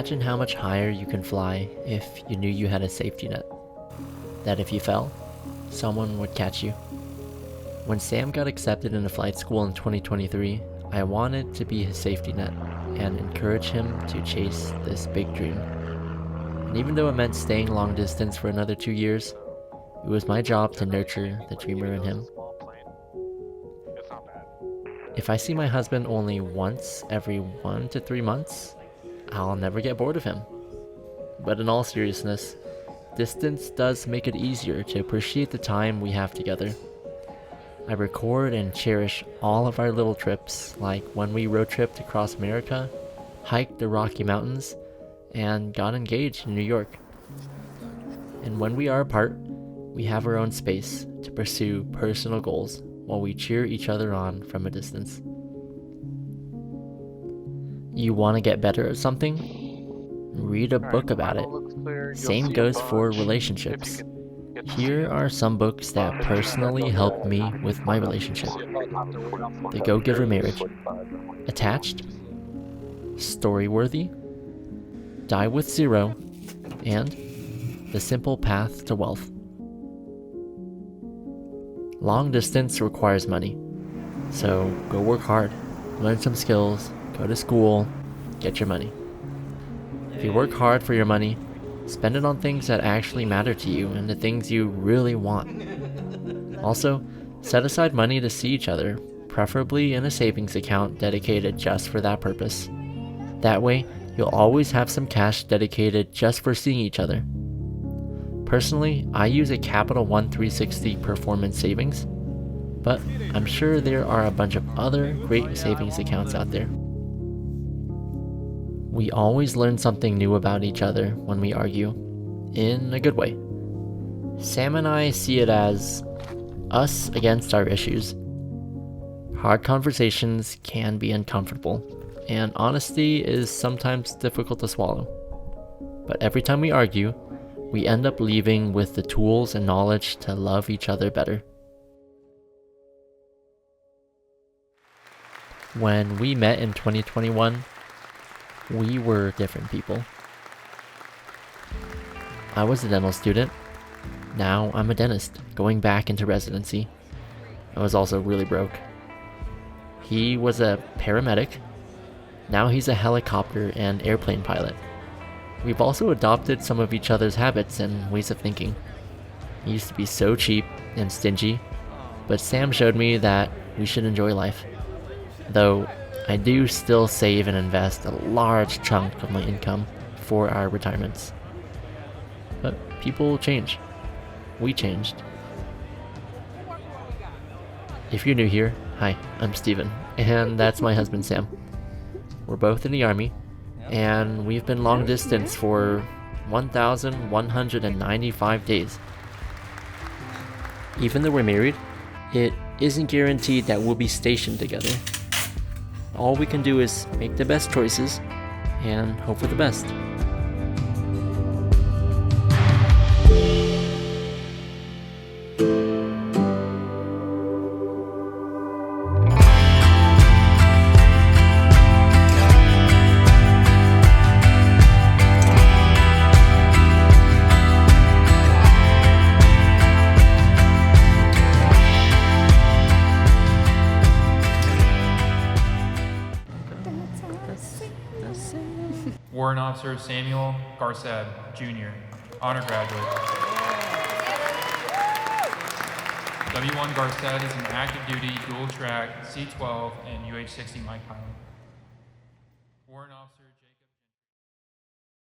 Imagine how much higher you can fly if you knew you had a safety net. That if you fell, someone would catch you. When Sam got accepted into flight school in 2023, I wanted to be his safety net and encourage him to chase this big dream. And even though it meant staying long distance for another 2 years, it was my job to nurture the dreamer in him. If I see my husband only once every 1 to 3 months, I'll never get bored of him. But in all seriousness, distance does make it easier to appreciate the time we have together. I record and cherish all of our little trips, like when we road tripped across America, hiked the Rocky Mountains, and got engaged in New York. And when we are apart, we have our own space to pursue personal goals while we cheer each other on from a distance. You want to get better at something? Read a book about it. Same goes for relationships. Here are some books that personally helped me with my relationship. The Go-Giver Marriage, Attached, Storyworthy, Die with Zero, and The Simple Path to Wealth. Long distance requires money, so go work hard, learn some skills, go to school, get your money. If you work hard for your money, spend it on things that actually matter to you and the things you really want. Also, set aside money to see each other, preferably in a savings account dedicated just for that purpose. That way, you'll always have some cash dedicated just for seeing each other. Personally, I use a Capital One 360 Performance Savings, but I'm sure there are a bunch of other great savings accounts out there. We always learn something new about each other when we argue, in a good way. Sam and I see it as us against our issues. Hard conversations can be uncomfortable, and honesty is sometimes difficult to swallow. But every time we argue, we end up leaving with the tools and knowledge to love each other better. When we met in 2021, we were different people. I was a dental student. Now I'm a dentist, going back into residency. I was also really broke. He was a paramedic. Now he's a helicopter and airplane pilot. We've also adopted some of each other's habits and ways of thinking. He used to be so cheap and stingy, but Sam showed me that we should enjoy life. Though I do still save and invest a large chunk of my income for our retirements. But people change. We changed. If you're new here, hi, I'm Steven, and that's my husband Sam. We're both in the Army, and we've been long distance for 1,195 days. Even though we're married, it isn't guaranteed that we'll be stationed together. All we can do is make the best choices and hope for the best. Warrant Officer Samuel Garced, Jr., honor graduate. W1 Garced is an active duty dual track C-12 and UH-60 Mike pilot. Warrant Officer